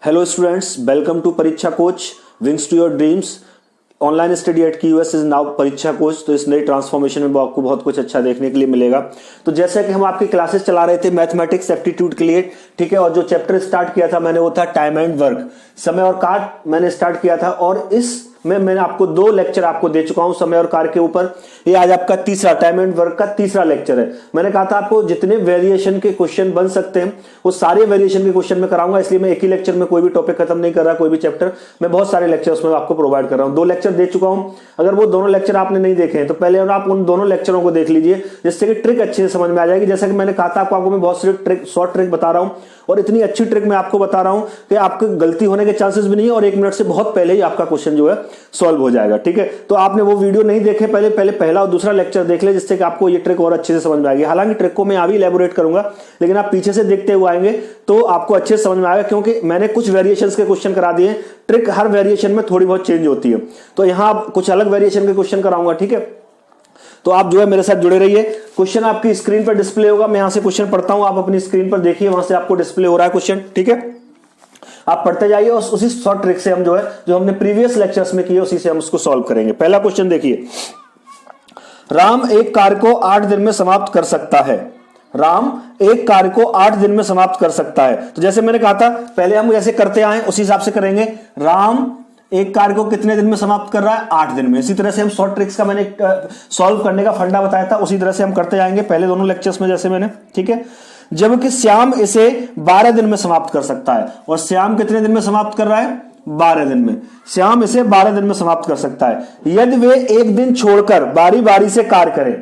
Hello students, welcome to Pariksha coach wings to your dreams. Online study at QS is now Pariksha coach. तो इस नई transformation में आपको बहुत कुछ अच्छा देखने के लिए मिलेगा। तो जैसा कि हम आपकी क्लासेस चला रहे थे मैथमेटिक्स एप्टीट्यूड के लिए, ठीक है, और जो चैप्टर स्टार्ट किया था मैंने वो था टाइम एंड वर्क, समय और कार्य मैंने स्टार्ट किया था। और इस मैंने आपको 2 लेक्चर आपको दे चुका हूं समय और कार्य के ऊपर। ये आज आपका तीसरा टाइम एंड वर्क का तीसरा लेक्चर है। मैंने कहा था आपको जितने वेरिएशन के क्वेश्चन बन सकते हैं वो सारे वेरिएशन के क्वेश्चन में कराऊंगा, इसलिए मैं एक ही लेक्चर में कोई भी टॉपिक खत्म नहीं कर रहा, कोई भी चैप्टर, मैं बहुत सारे लेक्चर उसमें आपको प्रोवाइड कर रहा हूं। 2 लेक्चर दे चुका हूं। अगर वो दोनों लेक्चर आपने नहीं देखे हैं तो पहले आप उन दोनों लेक्चरों को देख लीजिए, जिससे कि ट्रिक अच्छे से समझ में आ जाएगी। जैसा कि मैंने कहा था आपको मैं बहुत सारी ट्रिक, शॉर्ट ट्रिक बता रहा हूं और इतनी अच्छी ट्रिक मैं आपको बता रहा हूं कि आपको गलती होने के चांसेस भी नहीं है और 1 मिनट से बहुत पहले ही आपका क्वेश्चन जो है सॉल्व हो जाएगा। ठीक है, तो आपने वो वीडियो नहीं देखे, पहले पहला और दूसरा लेक्चर देख ले, जिससे कि आपको ये ट्रिक और अच्छे से समझ में आएगी। हालांकि ट्रिक को मैं अभी इलैबोरेट करूंगा, लेकिन आप पीछे से देखते हुए आएंगे तो आपको अच्छे से समझ में आएगा, क्योंकि मैंने कुछ वेरिएशंस के क्वेश्चन करा दिए। ट्रिक हर वेरिएशन में थोड़ी बहुत चेंज होती है, तो यहां कुछ अलग वेरिएशन के क्वेश्चन कराऊंगा। ठीक है, तो आप जो है मेरे साथ जुड़े रहिए। क्वेश्चन आपकी स्क्रीन पर डिस्प्ले होगा, मैं यहां से क्वेश्चन पढ़ता हूं, आप अपनी स्क्रीन पर देखिए, वहां से आपको डिस्प्ले हो रहा है क्वेश्चन। ठीक है, आप पढ़ते जाइए और उसी शॉर्ट ट्रिक से हम जो है जो हमने प्रीवियस लेक्चर्स में किए उसी से हम उसको सॉल्व करेंगे। पहला क्वेश्चन देखिए, राम एक कार्य को 8 दिन में समाप्त कर सकता है। राम एक कार्य को 8 दिन में समाप्त कर सकता है। तो जैसे मैंने कहा था पहले हम जैसे करते आए उसी हिसाब से करेंगे। राम एक कार्य को कितने दिन में समाप्त कर रहा है? 8 दिन में। इसी तरह से हम शॉर्ट ट्रिक्स का मैंने सॉल्व करने का फंडा बताया था, उसी तरह से हम करते जाएंगे पहले दोनों लेक्चर्स में जैसे मैंने। ठीक है, जबकि श्याम इसे 12 दिन में समाप्त कर सकता है। और श्याम कितने दिन में समाप्त कर रहा है? 12 दिन में। श्याम इसे 12 दिन में समाप्त कर सकता है यदि वे एक दिन छोड़कर बारी बारी से कार्य करें।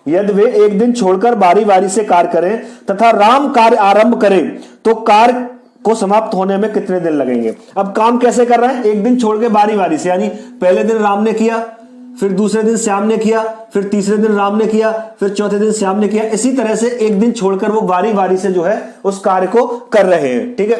यदि वे एक दिन छोड़कर बारी बारी से कार्य करें तथा राम कार्य आरंभ करे तो कार्य को समाप्त होने में कितने दिन लगेंगे? अब काम कैसे कर रहा है? एक दिन छोड़ के बारी बारी से, यानी पहले दिन राम ने किया, फिर दूसरे दिन श्याम ने किया, फिर तीसरे दिन राम ने किया, फिर चौथे दिन श्याम ने किया। इसी तरह से एक दिन छोड़कर वो बारी बारी से जो है उस कार्य को कर रहे हैं। ठीक है,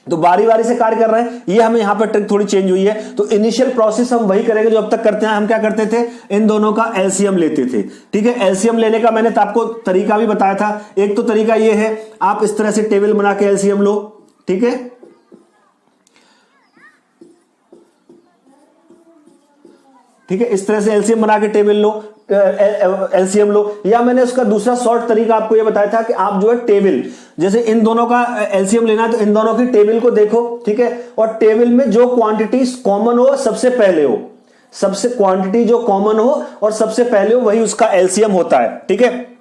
तो बारी बारी से कार्य कर रहे हैं। ये हमें यहां पर ट्रिक थोड़ी चेंज हुई है। तो इनिशियल प्रोसेस हम वही करेंगे जो अब तक करते हैं। हम क्या करते थे? इन दोनों का एलसीएम लेते थे। ठीक है, एलसीएम लेने का मैंने तो आपको तरीका भी बताया था। एक तो तरीका ये है, आप इस तरह से टेबल बना के एलसीएम लो। ठीक है, ठीक है, इस तरह से एलसीएम बना के टेबल लो, एलसीएम लो। या मैंने उसका दूसरा शॉर्ट तरीका आपको यह बताया था कि आप जो है टेबल, जैसे इन दोनों का एलसीएम लेना है तो इन दोनों की टेबल को देखो। ठीक है, और टेबल में जो क्वांटिटी कॉमन हो सबसे पहले हो, सबसे क्वांटिटी जो कॉमन हो और सबसे पहले हो वही उसका एलसीएम होता है। ठीक है,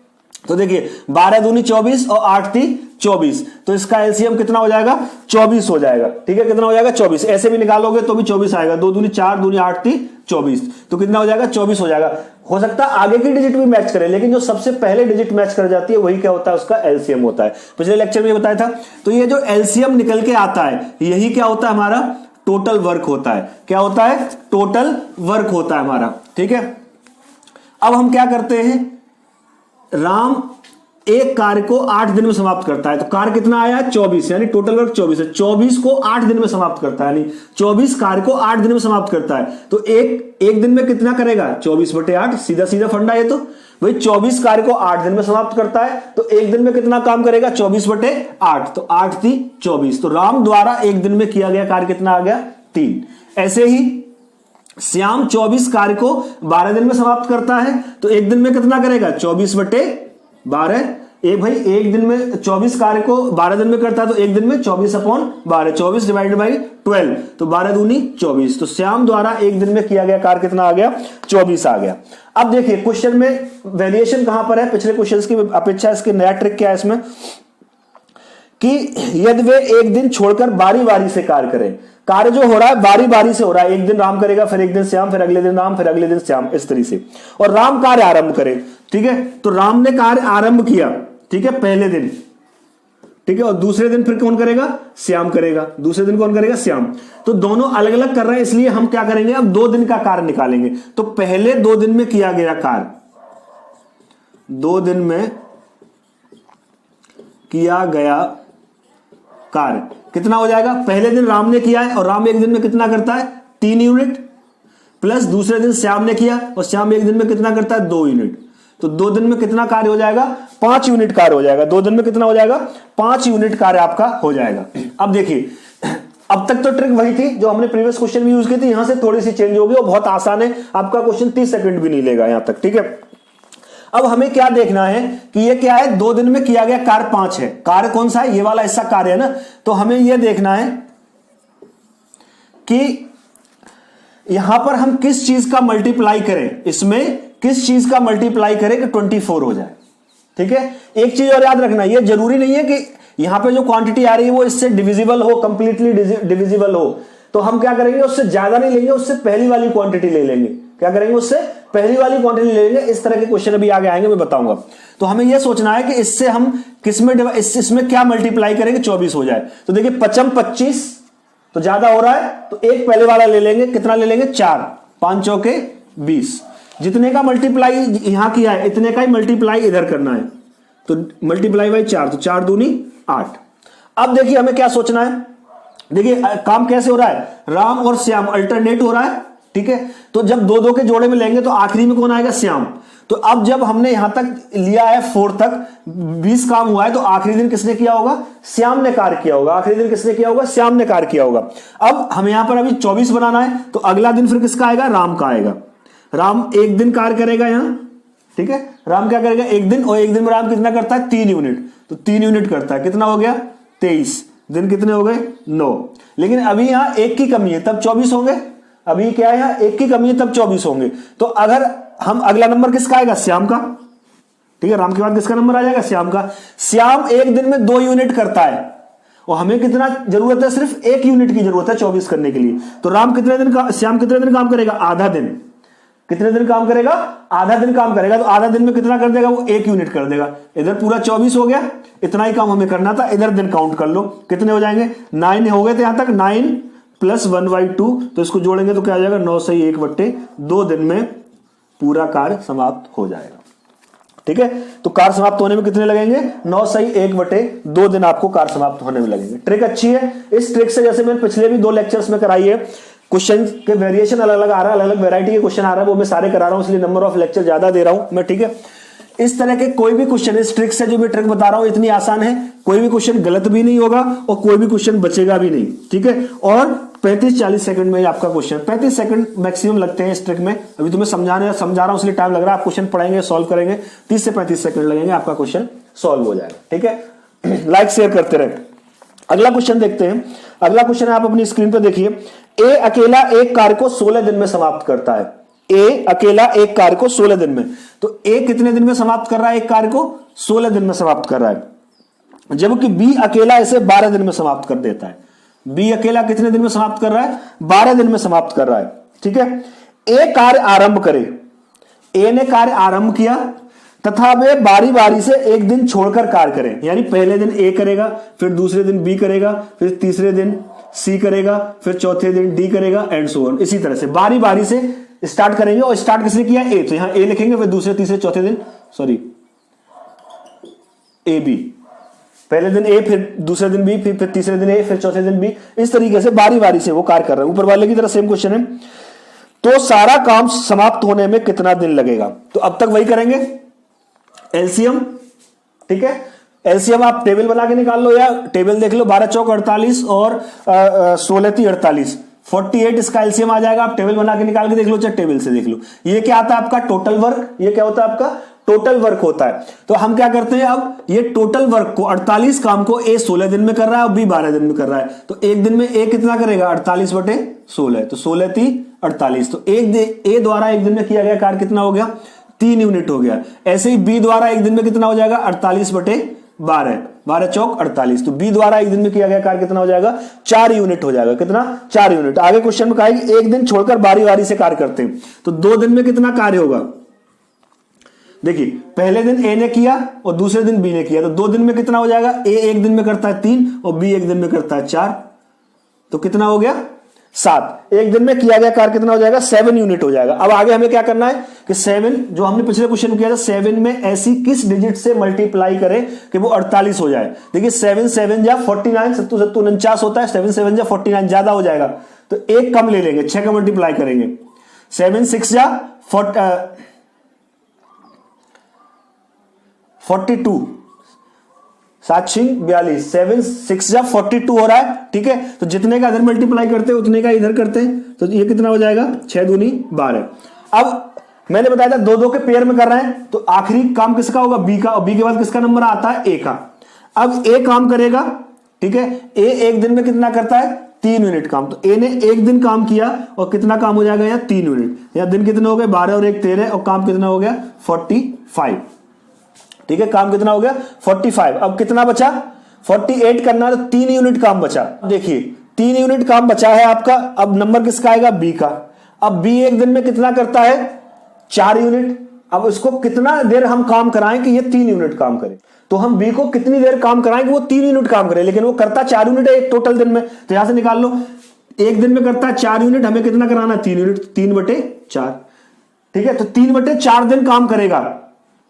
तो देखिए 12 दूनी 24 और 8 ती 24, तो इसका एलसीएम कितना हो जाएगा? 24 हो जाएगा। ठीक है, कितना हो जाएगा? 24। ऐसे भी निकालोगे तो भी 24 आएगा। 2 दूनी 4, दूनी 8 ती 24, तो कितना हो जाएगा? 24 हो जाएगा। हो सकता है आगे की डिजिट भी मैच करे, लेकिन जो सबसे पहले डिजिट मैच कर जाती है वही क्या होता है? उसका एलसीएम होता है। पिछले लेक्चर में ये बताया था। तो ये जो एलसीएम निकल के आता है यही क्या होता है? हमारा टोटल वर्क होता है। क्या होता है? टोटल वर्क होता है हमारा। ठीक है, अब हम क्या करते हैं? राम एक कार्य को 8 दिन में समाप्त करता है। तो कार्य कितना आया? 24, यानी टोटल वर्क 24 है। 24 को 8 दिन में समाप्त करता है, यानी 24 कार्य को 8 दिन में समाप्त करता है। तो एक दिन में कितना करेगा? 24/8, सीधा सीधा फंडा है। तो भाई 24 कार्य को 8 दिन में समाप्त करता है, तो एक दिन में कितना काम करेगा? 24/8, तो 8 ती 24। तो राम द्वारा एक दिन में किया गया कार्य कितना आ गया? 3। ऐसे ही श्याम 24 कार्य को 12 दिन में समाप्त करता है, तो एक दिन में कितना करेगा? 24/12। भाई एक दिन में 24 कार्य को 12 दिन में करता है, तो एक दिन में 24/12, 24 डिवाइडेड बाई 12, तो 12 दूनी 24। तो श्याम द्वारा एक दिन में किया गया कार्य कितना आ गया? 24 आ गया। अब देखिए क्वेश्चन में वेरिएशन कहां पर है पिछले क्वेश्चन की अपेक्षा? इसकी नया ट्रिक क्या है इसमें कि यदि वे एक दिन छोड़कर बारी बारी से कार्य करें। कार्य जो हो रहा है बारी बारी से हो रहा है, एक दिन राम करेगा, फिर एक दिन श्याम, फिर अगले दिन राम, फिर अगले दिन श्याम, इस तरीके से। और राम कार्य आरंभ करे। ठीक है, तो राम ने कार्य आरंभ किया, ठीक है, पहले दिन। ठीक है, और दूसरे दिन फिर कौन करेगा? श्याम करेगा। दूसरे दिन कौन करेगा? श्याम। तो दोनों अलग अलग कर रहे हैं, इसलिए हम क्या करेंगे? अब 2 दिन का कार्य निकालेंगे। तो पहले 2 दिन में किया गया कार्य, 2 दिन में किया गया कार्य कितना हो जाएगा? पहले दिन राम ने किया है और राम एक दिन में कितना करता है? 3 यूनिट, प्लस दूसरे दिन श्याम ने किया और श्याम एक दिन में कितना करता है? 2 यूनिट। तो 2 दिन में कितना कार्य हो जाएगा? 5 यूनिट कार्य हो जाएगा। 2 दिन में कितना हो जाएगा? 5 यूनिट कार्य आपका हो जाएगा। अब देखिए अब तक तो ट्रिक वही थी जो हमने प्रीवियस क्वेश्चन में यूज की थी, यहां से थोड़ी सी चेंज होगी और बहुत आसान है, आपका क्वेश्चन 30 सेकंड भी नहीं लेगा यहां तक, ठीक है। अब हमें क्या देखना है कि ये क्या है, 2 दिन में किया गया कार्य 5 है। कार्य कौन सा है, ये वाला हिस्सा कार्य है ना, तो हमें यह देखना है कि यहां पर हम किस चीज का मल्टीप्लाई करें, इसमें किस चीज का मल्टीप्लाई करें कि 24 हो जाए, ठीक है। एक चीज और याद रखना, ये जरूरी नहीं है कि यहां पे जो क्वांटिटी आ रही है वो इससे डिविजिबल हो, कंप्लीटली डिविजिबल हो, तो हम क्या करेंगे, उससे ज्यादा नहीं लेंगे, उससे पहली वाली क्वांटिटी ले लेंगे। क्या करेंगे, उससे पहली वाली क्वांटिटी ले लेंगे। इस तरह के क्वेश्चन अभी आगे आएंगे, मैं बताऊंगा। तो हमें यह सोचना है कि इससे हम किसमें इसमें क्या मल्टीप्लाई करेंगे 24 हो जाए। तो देखिए 55 25 तो ज्यादा हो रहा है, तो एक पहले वाला ले लेंगे, कितना ले लेंगे 4, 5 चौके 20, जितने का मल्टीप्लाई यहां किया है इतने का ही मल्टीप्लाई इधर करना है, तो मल्टीप्लाई बाई 4, तो 4 दूनी 8। अब देखिए हमें क्या सोचना है, देखिए काम कैसे हो रहा है, राम और श्याम अल्टरनेट हो रहा है, ठीक है। तो जब 2 2 के जोड़े में लेंगे तो आखिरी में कौन आएगा, श्याम। तो अब जब हमने यहां तक लिया है 4 तक, 20 काम हुआ है, तो आखिरी दिन किसने किया होगा, श्याम ने कार्य किया होगा। आखिरी दिन किसने किया होगा, श्याम ने कार्य किया होगा। अब हम यहां पर अभी 24 बनाना है, तो अगला दिन फिर किसका आएगा, राम का आएगा। राम एक दिन कार्य करेगा यहां, ठीक है। राम क्या करेगा, एक दिन, और एक दिन में राम कितना करता है, 3 यूनिट, तो 3 यूनिट करता है, कितना हो गया 23 दिन, कितने हो गए 9। लेकिन अभी यहां 1 की कमी है, तब 24 होंगे। अभी क्या है, यहां 1 की कमी है, तब 24 होंगे। तो अगर हम अगला नंबर किसका आएगा, श्याम का, ठीक है। राम के बाद किसका नंबर आ जाएगा, श्याम का। श्याम एक दिन में 2 यूनिट करता है, और हमें कितना जरूरत है, सिर्फ 1 यूनिट की जरूरत है 24 करने के लिए। तो राम कितने दिन का, श्याम कितने दिन काम करेगा, आधा दिन। कितने दिन काम करेगा, आधा दिन काम करेगा। तो आधा दिन में कितना कर देगा, वो 1 यूनिट कर देगा। इधर पूरा 24 हो गया, इतना ही काम हमें करना था। इधर दिन काउंट कर लो, कितने हो जाएंगे, 9 हो गए थे यहां तक, 9 + 1/2, तो इसको जोड़ेंगे तो क्या आ जाएगा, 9 सही 1/2 दिन में पूरा कार्य समाप्त हो जाएगा, ठीक है। तो कार्य समाप्त होने में कितने लगेंगे, 9 सही 1/2 दिन आपको कार्य समाप्त होने में लगेंगे। ट्रिक अच्छी है। इस ट्रिक से जैसे मैंने पिछले भी 2 लेक्चर्स में कराई है, क्वेश्चन के वेरिएशन अलग अलग आ रहा है, अलग अलग वैरायटी के क्वेश्चन आ रहा है, वो मैं सारे करा रहा हूं, इसलिए नंबर ऑफ लेक्चर ज्यादा दे रहा हूं मैं, ठीक है। इस तरह के कोई भी क्वेश्चन इस ट्रिक से जो मैं ट्रिक बता रहा हूं इतनी आसान है, कोई भी क्वेश्चन गलत भी नहीं होगा और कोई भी क्वेश्चन बचेगा भी नहीं, ठीक है। और 35-40 सेकंड में आपका क्वेश्चन, 35 सेकंड मैक्सिमम लगते हैं इस ट्रिक में। अभी तुम्हें समझा रहा हूं इसलिए टाइम लग रहा है, आप क्वेश्चन पढ़ेंगे सॉल्व करेंगे, 30 से 35 सेकंड लगेंगे, आपका क्वेश्चन सॉल्व हो जाएगा, ठीक है। लाइक शेयर करते रहे। अगला क्वेश्चन देखते हैं। अगला क्वेश्चन आप अपनी स्क्रीन पर देखिए। ए अकेला एक कार्य को 16 दिन में समाप्त करता है। ए अकेला एक कार्य को 16 दिन में, तो ए कितने दिन में समाप्त कर रहा है, एक कार्य को 16 दिन में समाप्त कर रहा है, जबकि बी अकेला इसे 12 दिन में समाप्त कर देता है। बी अकेला कितने दिन में समाप्त कर रहा है, 12 दिन में समाप्त कर रहा है, ठीक है। ए कार्य आरंभ करे, ए ने कार्य आरंभ किया तथा वे बारी बारी से एक दिन छोड़कर कार्य करें, यानी पहले दिन ए करेगा, फिर दूसरे दिन बी करेगा, फिर तीसरे दिन सी करेगा, फिर चौथे दिन डी करेगा, एंड सो ऑन। इसी तरह से बारी बारी से स्टार्ट करेंगे। और स्टार्ट किसने किया, ए, तो यहां ए लिखेंगे, फिर दूसरे तीसरे चौथे दिन ए बी, पहले दिन ए, फिर दूसरे दिन बी, फिर तीसरे दिन ए, फिर चौथे दिन बी। इस तरीके से बारी बारी से वो कार्य कर रहे हैं। ऊपर वाले की तरह सेम क्वेश्चन है। तो सारा काम समाप्त होने में कितना दिन लगेगा, तो अब तक वही करेंगे, एलसीएम, ठीक है। एलसीएम आप टेबल बना के निकाल लो या टेबल देख लो, 12 चौक 48 और 16 × 48 48 इसका एलसीएम आ जाएगा। आप टेबल बना के निकाल के देख लो, चाहे टेबल से देख लो। ये क्या आता है आपका टोटल वर्क, ये क्या होता है आपका टोटल वर्क होता है। तो हम क्या करते हैं, अब ये टोटल वर्क को 48 काम को ए 16 दिन में कर रहा है और बी 12 दिन में कर रहा है, तो एक दिन में ए कितना करेगा, 48/16, तो 16 × 3 = 48। तो ए द्वारा एक दिन में किया गया कार्य कितना हो गया, 3 यूनिट हो गया। ऐसे ही बी द्वारा एक दिन में कितना हो जाएगा, 48/12, 12 चौक 48। तो बी द्वारा एक दिन में किया गया कार्य कितना हो जाएगा, 4 यूनिट हो जाएगा। कितना, 4 यूनिट। आगे क्वेश्चन में कहा है कि एक दिन छोड़कर बारी बारी से कार्य करते हैं, तो 2 दिन में कितना कार्य होगा। देखिए पहले दिन ए ने किया और दूसरे दिन बी ने किया, तो 2 दिन में कितना हो जाएगा, ए एक दिन में करता है 3 और बी एक दिन में करता है 4, तो कितना हो गया 7। एक दिन में किया गया कार्य कितना हो जाएगा, 7 यूनिट हो जाएगा। अब आगे हमें क्या करना है कि 7 जो हमने पिछले क्वेश्चन में किया था, 7 में ऐसी किस डिजिट से मल्टीप्लाई करें कि वो 48 हो जाए। देखिए 7 7 जा 49, 7 7 49 होता है, 7 7 जा 49 ज्यादा हो जाएगा, तो एक कम ले लेंगे, 6 का मल्टीप्लाई करेंगे। 7 6 जा 42, 7 6 42, 7 6 जा 42 हो रहा है, ठीक है। तो जितने का इधर मल्टीप्लाई करते हैं उतने का इधर करते हैं, तो ये कितना हो जाएगा 6 दूनी 12। अब मैंने बताया था 2 2 के पेयर में कर रहे हैं, तो आखिरी काम किसका होगा, बी का, और बी के बाद किसका नंबर आता है, ए का। अब ए काम करेगा, ठीक है। ए एक दिन में कितना करता है, 3 यूनिट काम। तो ए ने एक दिन काम किया और कितना काम हो जाएगा, या 3 यूनिट। या दिन कितने हो गए, 12 और 1 13, और काम कितना हो गया 45, ठीक है। काम कितना हो गया 45। अब कितना बचा, 48 करना, तो 3 यूनिट काम बचा। देखिए 3 यूनिट काम बचा है आपका। अब नंबर किसका आएगा, बी का। अब बी एक दिन में कितना करता है, 4 यूनिट। अब इसको कितना देर हम काम कराएं कि ये 3 यूनिट काम करे, तो हम बी को कितनी देर काम कराएं कि वो 3 यूनिट काम करे, लेकिन वो करता 4 यूनिट है एक टोटल दिन में। तो यहां से निकाल लो, एक दिन में करता है 4 यूनिट, हमें कितना कराना, 3 यूनिट, 3/4, ठीक है। तो 3/4 दिन काम करेगा,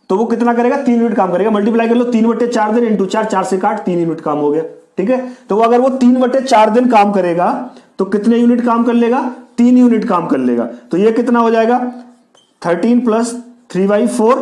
तो वो कितना करेगा, 3 यूनिट काम करेगा। मल्टीप्लाई कर लो, 3/4 दिन इंटू 4, 4 से काट, 3 यूनिट काम हो गया, ठीक है। तो अगर वो 3/4 दिन काम करेगा तो कितने यूनिट काम कर लेगा, 3 यूनिट काम कर लेगा। तो ये कितना हो जाएगा, 13 + 3/4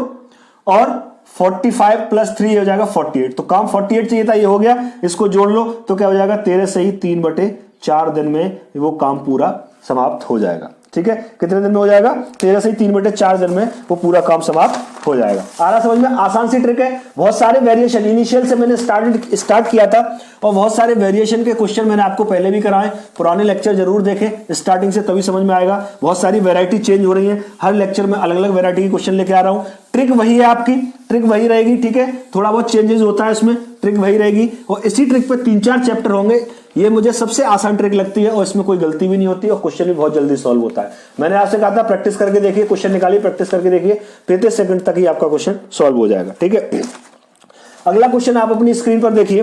और 45 + 3 हो जाएगा 48। तो काम 48 चाहिए था, ये हो गया। इसको जोड़ लो तो क्या हो जाएगा, 13 से ही 3/4 दिन में वो काम पूरा समाप्त हो जाएगा, ठीक है। कितने दिन में हो जाएगा, 13 से ही 3/4 दिन में वो पूरा काम समाप्त हो जाएगा। आ रहा समझ में, आसान सी ट्रिक है। बहुत सारे वेरिएशन इनिशियल से मैंने स्टार्ट किया था, और बहुत सारे वेरिएशन के क्वेश्चन मैंने आपको पहले भी कराए। पुराने लेक्चर जरूर देखें स्टार्टिंग से, तभी समझ में आएगा। बहुत सारी वैरायटी चेंज हो रही है, हर लेक्चर में अलग अलग वैरायटी के क्वेश्चन लेके आ रहा हूं। ट्रिक वही है आपकी, ट्रिक वही रहेगी, ठीक है। थोड़ा बहुत चेंजेस होता है इसमें, ट्रिक वही रहेगी। और इसी ट्रिक पे 3-4 चैप्टर होंगे। ये मुझे सबसे आसान ट्रिक लगती है, और इसमें कोई गलती भी नहीं होती, और क्वेश्चन भी बहुत जल्दी सॉल्व होता है। मैंने आपसे कहा था प्रैक्टिस करके देखिए, क्वेश्चन निकालिए, प्रैक्टिस करके देखिए, 33 सेकंड तक ही आपका क्वेश्चन सॉल्व हो जाएगा, ठीक है। अगला क्वेश्चन आप अपनी स्क्रीन पर देखिए।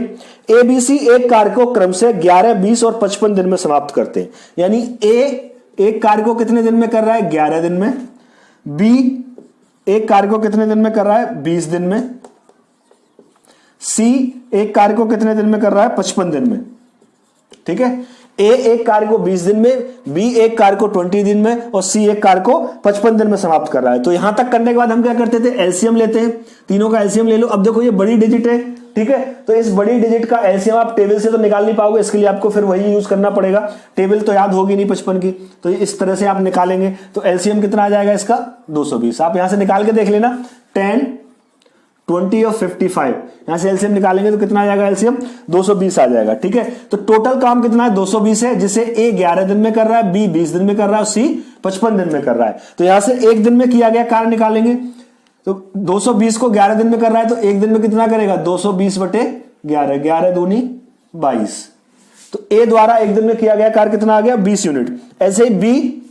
एबीसी एक कार्य को क्रम से 11, 20 और 55 दिन में समाप्त करते हैं। यानी ए एक कार्य को कितने दिन में कर रहा है, 11 दिन में। बी एक कार्य को कितने दिन में कर रहा है, 20 दिन में। सी एक कार्य को कितने दिन में कर रहा है, 55 दिन में, ठीक है। ए एक कार्य को 20 दिन में, बी एक कार्य को 20 दिन में, और सी एक कार्य को 55 दिन में समाप्त कर रहा है। तो यहां तक करने के बाद हम क्या करते थे, एलसीएम लेते हैं, तीनों का एलसीएम ले लो। अब देखो ये बड़ी डिजिट है, ठीक है। तो इस बड़ी डिजिट का एलसीएम आप टेबल से तो निकाल नहीं पाओगे, इसके लिए आपको फिर वही यूज करना पड़ेगा। टेबल तो याद होगी नहीं 55 की, तो इस तरह से आप निकालेंगे। तो एलसीएम कितना आ जाएगा इसका, 220। आप यहां से निकाल के देख लेना, 10, 20 और 55, यहां से एलसीएम निकालेंगे तो कितना आ जाएगा, एलसीएम 220 आ जाएगा, ठीक है। तो टोटल काम कितना है, 220 है, जिसे ए 11 दिन में कर रहा है, बी 20 दिन में कर रहा है, और सी 55 दिन में कर रहा है। तो यहां से एक दिन में किया गया कार्य निकालेंगे, तो 220 को 11 दिन में कर रहा है, तो एक दिन में कितना करेगा, 220/11, 11 दूनी 22। तो ए द्वारा एक दिन में किया गया कार्य कितना आ गया, 20 यूनिट। ऐसे ही बी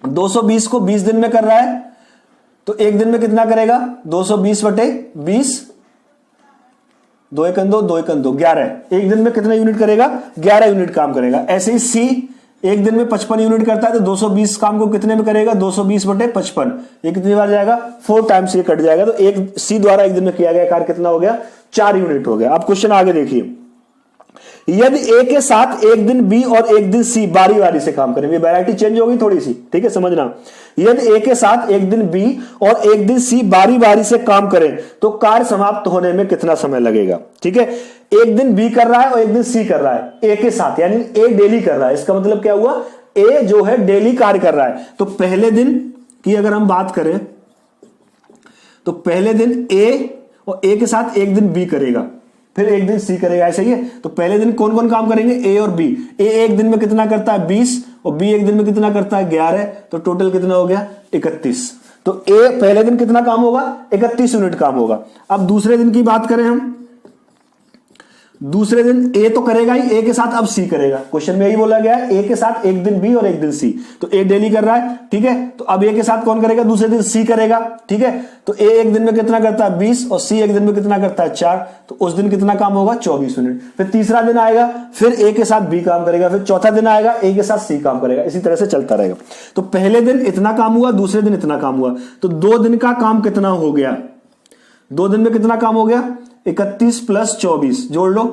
220 को 20 दिन में कर रहा है, तो एक दिन में कितना करेगा, 220/20, 2 1 2, 2 1 2, 11। एक दिन में कितना यूनिट करेगा, 11 यूनिट काम करेगा। ऐसे ही सी एक दिन में 55 यूनिट करता है, तो 220 काम को कितने में करेगा, 220/55। ये कितनी बार जाएगा, 4 टाइम्स ये कट जाएगा। तो एक सी द्वारा एक दिन में किया गया कार्य कितना हो गया, 4 यूनिट हो गया। अब क्वेश्चन आगे देखिए। यदि ए के साथ एक दिन बी और एक दिन सी बारी बारी से काम करें, वैरायटी चेंज होगी थोड़ी सी, ठीक है, समझना। यदि ए के साथ एक दिन बी और एक दिन सी बारी बारी से काम करें तो कार्य समाप्त होने में कितना समय लगेगा, ठीक है। एक दिन बी कर रहा है और एक दिन सी कर रहा है ए के साथ, यानी ए डेली कर रहा है। इसका मतलब क्या हुआ, ए जो है डेली कार्य कर रहा है। तो पहले दिन की अगर हम बात करें, तो पहले दिन ए और ए के साथ एक दिन बी करेगा, फिर एक दिन सी करेगा, ऐसा ही है। तो पहले दिन कौन कौन काम करेंगे, ए और बी। ए एक दिन में कितना करता है, 20, और बी एक दिन में कितना करता है, 11। तो टोटल कितना हो गया, 31। तो ए पहले दिन कितना काम होगा, 31 यूनिट काम होगा। अब दूसरे दिन की बात करें हम, दूसरे दिन ए तो करेगा ही, ए के साथ अब सी करेगा। क्वेश्चन में यही बोला गया है, ए के साथ एक दिन बी और एक दिन सी। तो ए डेली कर रहा है, ठीक है। तो अब ए के साथ कौन करेगा, दूसरे दिन सी करेगा, ठीक है। तो ए एक दिन में कितना करता है, 20, और सी एक दिन में कितना करता है, 4। तो उस दिन कितना काम होगा, 24 यूनिट। फिर तीसरा दिन आएगा, फिर ए के साथ बी काम करेगा, फिर चौथा दिन आएगा, ए के साथ सी काम करेगा, इसी तरह से चलता रहेगा। तो पहले दिन इतना काम हुआ, दूसरे दिन इतना काम हुआ, तो 2 दिन का काम कितना हो गया, 2 दिन में कितना काम हो गया, 31 + 24 जोड़ लो,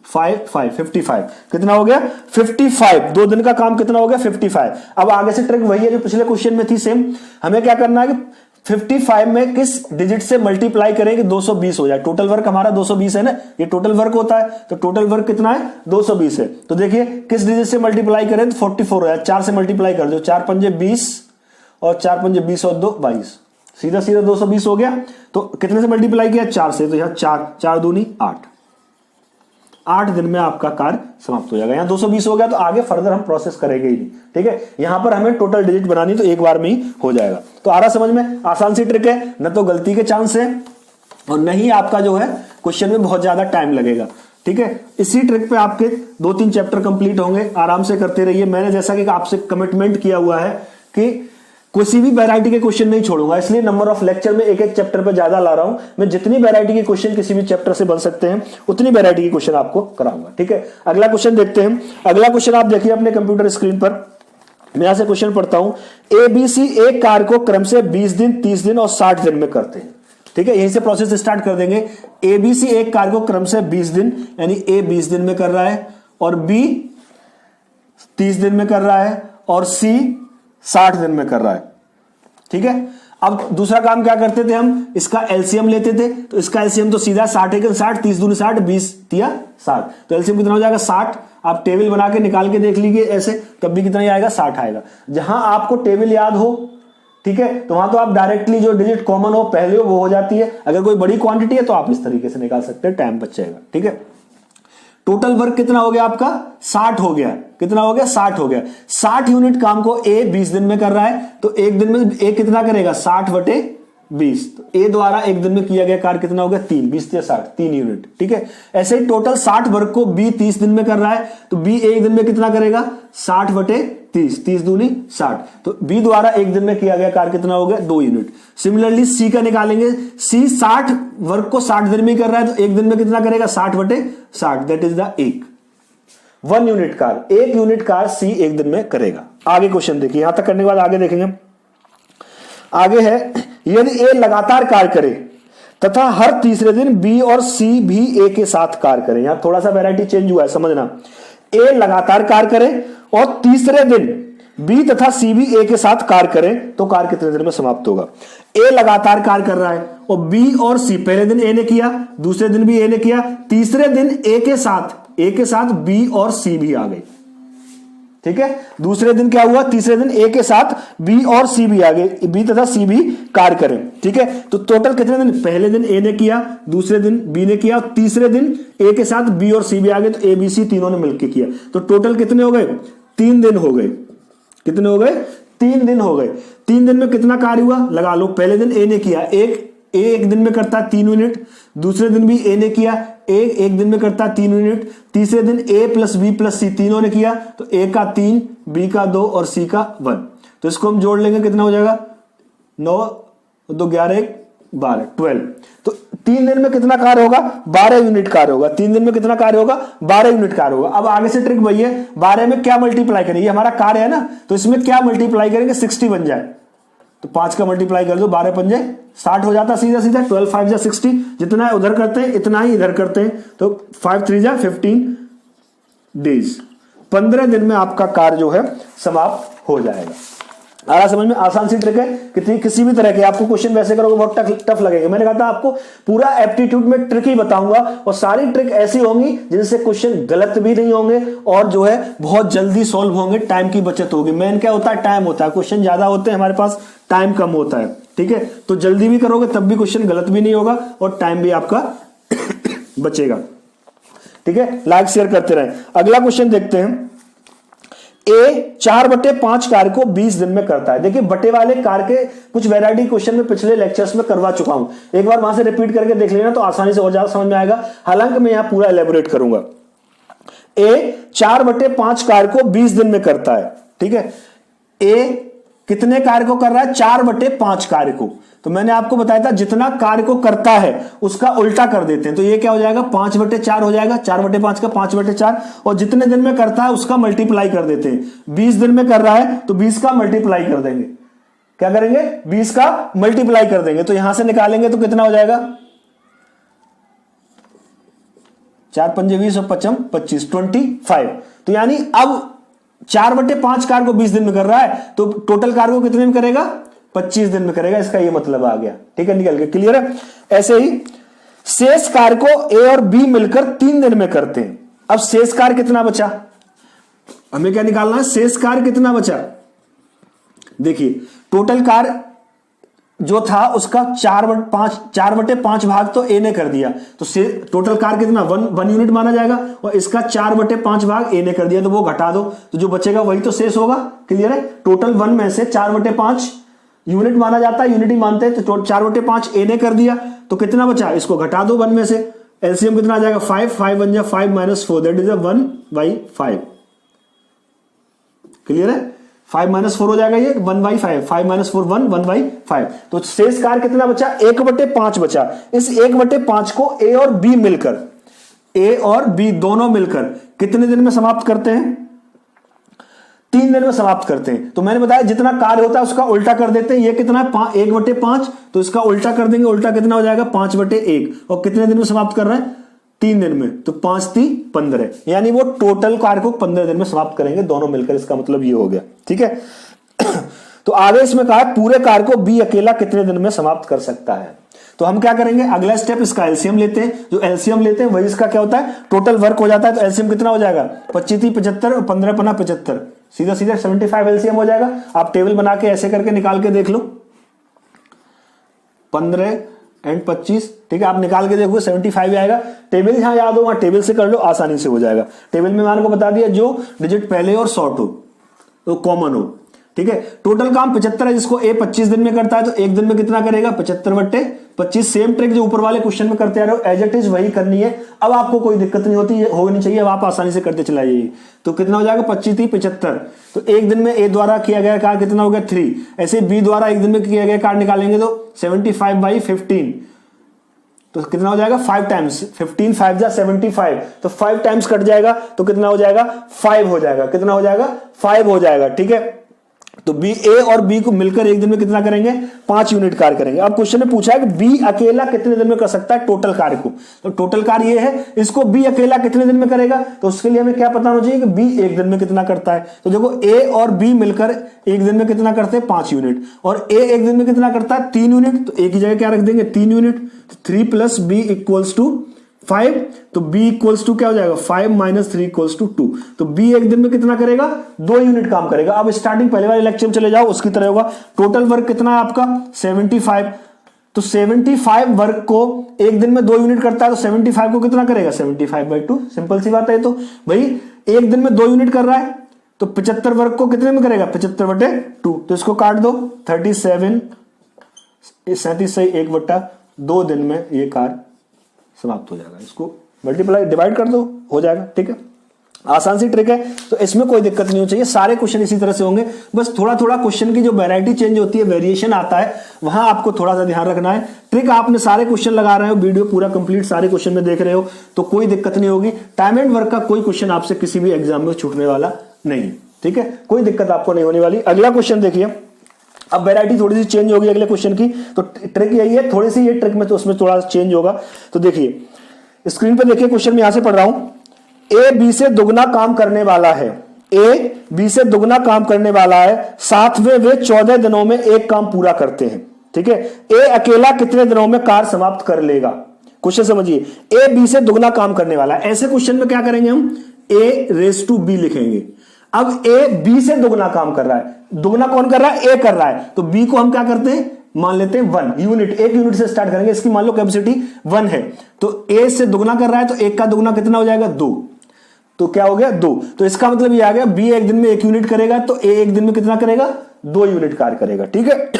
55 कितना हो गया, 55। 2 दिन का काम कितना हो गया, 55। अब आगे से ट्रिक वही है जो पिछले क्वेश्चन में थी, सेम। हमें क्या करना है कि 55 में किस डिजिट से मल्टीप्लाई करें कि 220 हो जाए। टोटल वर्क हमारा 220 है ना, ये टोटल वर्क होता है, तो टोटल वर्क कितना है 220 है। तो देखिए किस डिजिट से मल्टीप्लाई करें तो 44 हो जाए, 4 से मल्टीप्लाई कर दो, 4 पंजे 20 और 4 पंजे 20 और 2 22, सीधा सीधा 220 हो गया। तो कितने से मल्टीप्लाई किया 4 से, तो यहां 4 दूनी 8 दिन में आपका कार्य समाप्त हो जाएगा। यहां 220 हो गया तो आगे फर्दर हम प्रोसेस करेंगे ही नहीं, ठीक है। यहां पर हमें टोटल डिजिट बनानी तो एक बार में ही हो जाएगा। तो आ रहा समझ में, आसान सी ट्रिक है, न तो गलती के चांस है और न ही आपका जो है क्वेश्चन में बहुत ज्यादा टाइम लगेगा, ठीक है। इसी ट्रिक पे आपके 2-3 चैप्टर कंप्लीट होंगे, आराम से करते रहिए। मैंने जैसा कि आपसे कमिटमेंट किया हुआ है कि किसी भी वैरायटी के क्वेश्चन नहीं छोड़ूंगा, इसलिए नंबर ऑफ लेक्चर में एक चैप्टर पे ज्यादा ला रहा हूं। मैं जितनी वैरायटी के क्वेश्चन किसी भी चैप्टर से बन सकते हैं उतनी वैरायटी के क्वेश्चन आपको कराऊंगा, ठीक है। अगला क्वेश्चन देखते हैं। अगला क्वेश्चन आप देखिए अपने कंप्यूटर स्क्रीन पर, मैं यहां से क्वेश्चन पढ़ता हूं। ABC एक कार्य को क्रम से 20 दिन, 30 दिन और 60 दिन में करते हैं, ठीक है। यहीं से प्रोसेस स्टार्ट कर देंगे। ABC एक कार्य को क्रम से 20 दिन, यानी A 20 दिन में कर रहा है और B 30 दिन में कर रहा है और C 60 दिन में कर रहा है, ठीक है। अब दूसरा काम क्या करते थे हम, इसका एलसीएम लेते थे। तो इसका एलसीएम तो सीधा 60 है, 60 30 दूनी 60, 20 तिया 60, तो एलसीएम कितना हो जाएगा 60। आप टेबल बना के निकाल के देख लीजिए ऐसे, तब भी कितना ही आएगा 60 आएगा। जहां आपको टेबल याद हो, ठीक है, तो वहां तो आप डायरेक्टली जो डिजिट कॉमन हो पहले वो हो जाती है। अगर कोई बड़ी क्वांटिटी है तो आप इस तरीके से निकाल सकते हैं, टाइम बच जाएगा, ठीक है। टोटल वर्क कितना हो गया आपका 60 हो गया, कितना हो गया 60 हो गया। 60 यूनिट काम को ए 20 दिन में कर रहा है, तो एक दिन में ए कितना करेगा 60/20, तो ए द्वारा एक दिन में किया गया कार्य कितना हो गया 3, 20 या 60, 3 यूनिट, ठीक है। ऐसे ही टोटल 60 वर्क को बी 30 दिन में कर रहा है, तो बी एक दिन में कितना करेगा 60/30, 30 दूनी 60, तो बी द्वारा एक दिन में किया गया कार्य कितना हो गया 2 यूनिट। सिमिलरली सी का निकालेंगे, सी 60 वर्क को 60 दिन में कर रहा है, तो एक दिन में कितना करेगा 60/60, दैट इज द 1 यूनिट कार्य, 1 यूनिट कार्य सी एक दिन में करेगा। आगे क्वेश्चन देखिए, यहां तक करने के बाद आगे देखेंगे। आगे है, यदि ए लगातार कार्य करे तथा हर तीसरे दिन बी और सी भी ए के साथ कार्य करें। यहां थोड़ा सा वैरायटी चेंज हुआ है, समझना। ए लगातार कार्य करे और तीसरे दिन बी तथा सी भी ए के साथ कार्य करें, तो कार्य कितने दिन में समाप्त होगा। ए लगातार कार्य कर रहा है और बी और सी, पहले दिन ए ने किया, दूसरे दिन भी ए ने किया, तीसरे दिन ए के साथ बी और सी भी आ गए, ठीक है। दूसरे दिन क्या हुआ, तीसरे दिन ए के साथ बी और सी भी आ गए, बी तथा सी भी कार्य करें, ठीक है। तो टोटल कितने दिन, पहले दिन ए ने किया, दूसरे दिन बी ने किया, तीसरे दिन ए के साथ बी और सी भी आ गए, तो ए बी सी तीनों ने मिलकर किया। तो टोटल कितने हो गए 3 दिन हो गए। कितने हो गए 3 दिन हो गए। 3 दिन में कितना कार्य हुआ लगा लो। पहले दिन ए ने किया, एक दिन में करता है 3 यूनिट, दूसरे दिन भी ए ने किया, एक दिन में करता है 3 यूनिट, तीसरे दिन ए प्लस बी प्लस सी तीनों ने किया, तो ए का 3, बी का 2 और सी का 1। तो इसको हम जोड़ लेंगे, कितना हो जाएगा 9 2 11 1 12 12। तो 3 दिन में कितना कार्य होगा 12 यूनिट कार्य होगा। 3 दिन में कितना कार्य होगा 12 यूनिट कार्य होगा। अब आगे से ट्रिक वही है, 12 में क्या मल्टीप्लाई करेंगे, ये हमारा कार्य है ना, तो इसमें क्या मल्टीप्लाई करेंगे 60 बन जाए, तो 5 का मल्टीप्लाई कर दो, 12 पंजे 60 हो जाता सीधा सीधा। 12 5 जा 60, जितना उधर करते हैं इतना ही इधर करते हैं, तो 5 3 जा 15 डेज, 15 दिन में आपका कार्य जो है समाप्त हो जाएगा। आ रहा समझ में, आसान सी ट्रिक है। किसी भी तरह के आपको क्वेश्चन वैसे करोगे बहुत टफ लगेगा। मैंने कहा था आपको पूरा एप्टीट्यूड में ट्रिक ही बताऊंगा, और सारी ट्रिक ऐसी होंगी जिनसे क्वेश्चन गलत भी नहीं होंगे और जो है बहुत जल्दी सॉल्व होंगे, टाइम की बचत होगी। मेन क्या होता है, टाइम होता है। क्वेश्चन ज्यादा होते हैं हमारे पास, टाइम कम होता है, ठीक है। तो जल्दी भी करोगे तब भी क्वेश्चन गलत भी नहीं होगा और टाइम भी आपका बचेगा, ठीक है। लाइक शेयर करते रहे। अगला क्वेश्चन देखते हैं। ए 4/5 कार्य को 20 दिन में करता है। देखिए बटे वाले कार्य के कुछ वैरायटी क्वेश्चन में पिछले लेक्चर्स में करवा चुका हूं, एक बार वहां से रिपीट करके देख लेना तो आसानी से और ज्यादा समझ में आएगा। हालांकि मैं यहां पूरा एलेबोरेट करूंगा। ए 4/5 कार्य को 20 दिन में करता है, ठीक है। ए कितने कार्य को कर रहा है 4/5 कार्य को, तो मैंने आपको बताया था जितना कार्य को करता है उसका उल्टा कर देते हैं, तो ये क्या हो जाएगा 5/4 हो जाएगा। 4/5 का 5/4, और जितने दिन में करता है उसका मल्टीप्लाई कर देते हैं। 20 दिन में कर रहा है तो 20 का मल्टीप्लाई कर देंगे। क्या करेंगे 20 का मल्टीप्लाई कर देंगे, तो यहां से निकालेंगे तो कितना हो जाएगा 4 पंजे 20 और 5 25 25। तो यानी अब 4/5 कार्य को 20 दिन में कर रहा है, तो टोटल कार्य को कितने में करेगा 25 दिन में करेगा, इसका ये मतलब आ गया। ठीक है, निकल गया, क्लियर है। ऐसे ही शेष कार्य को ए और बी मिलकर 3 दिन में करते हैं। अब शेष कार्य कितना बचा, हमें क्या निकालना है, शेष कार्य कितना बचा। देखिए टोटल कार्य जो था उसका 4/5 भाग तो ए ने कर दिया, तो टोटल कार्य कितना 1 यूनिट माना जाएगा, और इसका 4/5 भाग ए ने कर दिया, तो वो घटा दो, तो जो बचेगा वही तो शेष होगा। क्लियर है, टोटल 1 में से 4/5 यूनिट माना जाता है, यूनिट ही मानते हैं, तो 4/5 ए ने कर दिया, तो कितना बचा, इसको घटा दो 1 में से। एलसीएम कितना आ जाएगा 5, 5 1 5 -4, दैट इज 1/5। क्लियर है, 5 - 4 हो जाएगा ये 1/5, 5 - 4 1/5। तो शेष कार्य कितना बचा, 1/5 बचा। इस 1/5 को ए और बी मिलकर, ए और बी दोनों मिलकर कितने दिन में समाप्त करते हैं, 3 दिन में समाप्त करते हैं। तो मैंने बताया जितना कार्य होता है उसका उल्टा कर देते हैं। ये कितना है 1/5, तो इसका उल्टा कर देंगे, उल्टा कितना हो जाएगा 5/1, और कितने दिन में समाप्त कर रहे हैं, 3 दिन में, तो 5 3 15, यानी वो टोटल कार्य को 15 दिन में समाप्त करेंगे दोनों मिलकर, इसका मतलब ये हो गया। ठीक है तो आगे इसमें कहा पूरे कार्य को बी अकेला कितने दिन में समाप्त कर सकता है। तो हम क्या करेंगे, अगला स्टेप इसका एलसीएम लेते हैं, जो एलसीएम लेते हैं वही इसका क्या होता है, टोटल वर्क हो जाता है। तो एलसीएम कितना हो जाएगा, 25 3 75 और 15 5 75, सीधा सीधा 75 एलसीएम हो जाएगा। आप टेबल बना के ऐसे करके निकाल के देख लो, 15 और 25, ठीक है, आप निकाल के देखो 75 आएगा। टेबल जहां याद हो वहां टेबल से कर लो, आसानी से हो जाएगा। टेबल में मैंने को बता दिया जो डिजिट पहले और शॉर्ट हो तो कॉमन हो। ठीक है, टोटल काम 75 है, जिसको ए 25 दिन में करता है, तो 1 दिन में कितना करेगा 75/25। सेम ट्रिक जो ऊपर वाले क्वेश्चन में करते आ रहे हो, एज इट इज वही करनी है। अब आपको कोई दिक्कत नहीं होती, होनी चाहिए, अब आप आसानी से करते चलाइए। तो कितना हो जाएगा 25 3 75, तो 1 दिन में ए द्वारा किया गया कार्य कितना हो गया 3, ऐसे बी द्वारा 1 दिन में किया गया कार्य निकालेंगे तो 75/15, तो कितना हो जाएगा 5 टाइम्स, 15 5 जा 75, तो 5 टाइम्स कट जाएगा, तो कितना हो जाएगा 5 हो जाएगा, कितना हो जाएगा 5 हो जाएगा। ठीक है, तो बी ए और बी को मिलकर 1 दिन में कितना करेंगे 5 यूनिट कार्य करेंगे। अब क्वेश्चन में पूछा है कि बी अकेला कितने दिन में कर सकता है टोटल कार्य को, तो टोटल कार्य ये है, इसको बी अकेला कितने दिन में करेगा, तो उसके लिए हमें क्या पता होना चाहिए कि बी 1 दिन में कितना करता है। तो देखो ए और बी मिलकर 1 दिन में कितना करते हैं 5 यूनिट, और ए 1 दिन में कितना करता है 3 यूनिट, तो एक ही जगह क्या रख देंगे 3 यूनिट, तो 3 + b = 5, तो b = क्या हो जाएगा 5 - 3 = 2, तो b 1 दिन में कितना करेगा 2 यूनिट काम करेगा। अब स्टार्टिंग पहले वाले लेक्चर में चले जाओ, उसकी तरह होगा। टोटल वर्क कितना है आपका 75, तो 75 वर्क को 1 दिन में 2 यूनिट करता है, तो 75 को कितना करेगा 75/2, सिंपल सी बात है। तो भाई 1 दिन में 2 यूनिट कर रहा है, तो 75 वर्क को कितने में करेगा 75/2, तो इसको काट दो 37 1/2 दिन में ये कार्य समाप्त हो जाएगा। इसको मल्टीप्लाई डिवाइड कर दो, हो जाएगा। ठीक है, आसान सी ट्रिक है, तो इसमें कोई दिक्कत नहीं हो चाहिए, सारे क्वेश्चन इसी तरह से होंगे। बस थोड़ा थोड़ा क्वेश्चन की जो वैरायटी चेंज होती है, वेरिएशन आता है, वहां आपको थोड़ा सा ध्यान रखना है। ट्रिक आपने सारे क्वेश्चन लगा रहे हो, वीडियो पूरा कंप्लीट सारे क्वेश्चन में देख रहे हो, तो कोई दिक्कत नहीं होगी। टाइम एंड वर्क का कोई क्वेश्चन आपसे किसी भी एग्जाम में छूटने वाला नहीं। ठीक है, कोई दिक्कत आपको नहीं होने वाली। अगला क्वेश्चन देखिए, अब वैरायटी थोड़ी सी चेंज होगी अगले क्वेश्चन की, तो ट्रिक यही है, थोड़ी सी ये ट्रिक में तो उसमें थोड़ा चेंज होगा। तो देखिए स्क्रीन पे देखिए, क्वेश्चन में यहां से पढ़ रहा हूं। ए बी से दुगना काम करने वाला है, ए बी से दुगना काम करने वाला है, साथ में वे 14 दिनों में एक काम पूरा करते हैं। ठीक है, ए अकेला कितने दिनों में कार्य समाप्त कर लेगा। क्वेश्चन समझिए, ए बी से दुगना काम करने वाला है, ऐसे क्वेश्चन में क्या करेंगे हम a⁻b लिखेंगे। अब ए बी से दुगना काम कर रहा है, दुगना कौन कर रहा है ए कर रहा है, तो बी को हम क्या करते हैं मान लेते हैं 1 यूनिट, 1 यूनिट से स्टार्ट करेंगे, इसकी मान लो कैपेसिटी 1 है, तो ए से दुगना कर रहा है, तो 1 का दुगना कितना हो जाएगा 2, तो क्या हो गया 2, तो इसका मतलब ये आ गया बी 1 दिन में 1 यूनिट करेगा, तो ए 1 दिन में कितना करेगा 2 यूनिट कार्य करेगा। ठीक है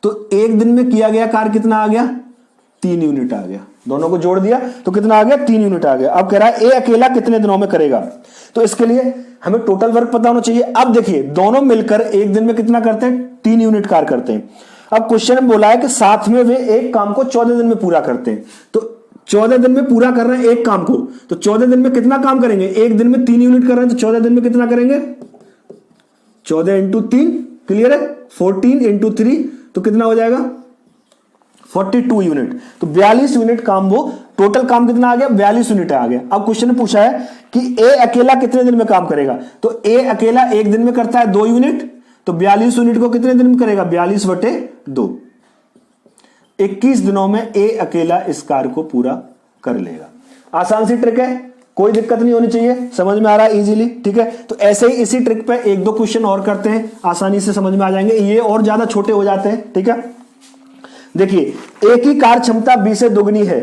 तो 1 दिन में किया गया कार्य कितना आ गया 3 यूनिट आ गया, दोनों को जोड़ दिया तो कितना आ गया 3 यूनिट आ गया। अब कह रहा है ए अकेला कितने दिनों में करेगा, तो इसके लिए हमें टोटल वर्क पता होना चाहिए। अब देखिए दोनों मिलकर 1 दिन में कितना करते हैं 3 यूनिट कार्य करते हैं। अब क्वेश्चन में बोला है कि साथ में वे एक काम को 14 दिन में पूरा करते हैं, तो 14 दिन में पूरा कर रहे हैं एक काम को, तो 14 दिन में कितना काम करेंगे, 1 दिन में 3 यूनिट कर रहे हैं, तो 14 दिन में कितना करेंगे 14 × 3, क्लियर है, 14 × 3, तो कितना हो जाएगा 42 यूनिट, तो 42 यूनिट काम, वो टोटल काम कितना आ गया 42 यूनिट आ गया। अब क्वेश्चन ने पूछा है कि ए अकेला कितने दिन में काम करेगा, तो ए अकेला 1 दिन में करता है 2 यूनिट, तो 42 यूनिट को कितने दिन में करेगा? 42/2। 21 दिनों में ए अकेला इस कार्य को पूरा कर लेगा। आसान सी ट्रिक है, कोई दिक्कत नहीं होनी चाहिए, समझ में आ रहा है इजीली, ठीक है। तो ऐसे ही इसी ट्रिक पे 1-2 क्वेश्चन और करते हैं, आसानी से समझ में आ जाएंगे, ये और ज्यादा छोटे हो जाते हैं, ठीक है। देखिए, ए की कार्य क्षमता बी से दुगनी है,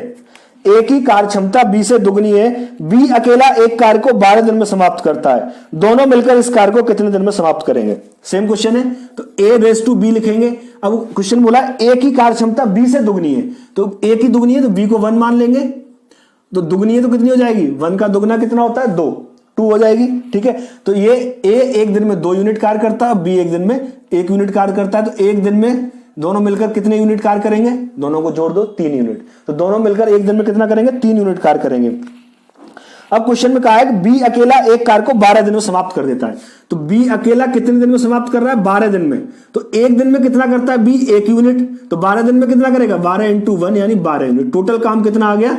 ए की कार्य क्षमता बी से दुगनी है, बी अकेला एक कार्य को 12 दिन में समाप्त करता है, दोनों मिलकर इस कार्य को कितने दिन में समाप्त करेंगे? सेम क्वेश्चन है, तो A/B लिखेंगे। अब क्वेश्चन बोला ए की कार्य क्षमता बी से दुगनी है, तो ए की दुगनी है तो बी को 1 मान लेंगे, तो दुगनी है तो कितनी हो जाएगी? 1 का दुगना कितना होता है? 2 हो जाएगी, ठीक है। तो ये ए एक दिन में 2 यूनिट कार्य करता है, बी एक दिन में 1 यूनिट कार्य करता है, तो एक दिन में दोनों मिलकर कितने यूनिट कार्य करेंगे? दोनों को जोड़ दो, 3 यूनिट। तो दोनों मिलकर एक दिन में कितना करेंगे? 3 यूनिट कार्य करेंगे। अब क्वेश्चन में कहा है कि बी अकेला एक कार्य को 12 दिन में समाप्त कर देता है, तो बी अकेला कितने दिन में समाप्त कर रहा है? 12 दिन में। तो एक दिन में कितना करता है बी? 1 यूनिट। तो 12 दिन में कितना करेगा? 12 × 1 यानी 12 यूनिट। टोटल काम कितना आ गया?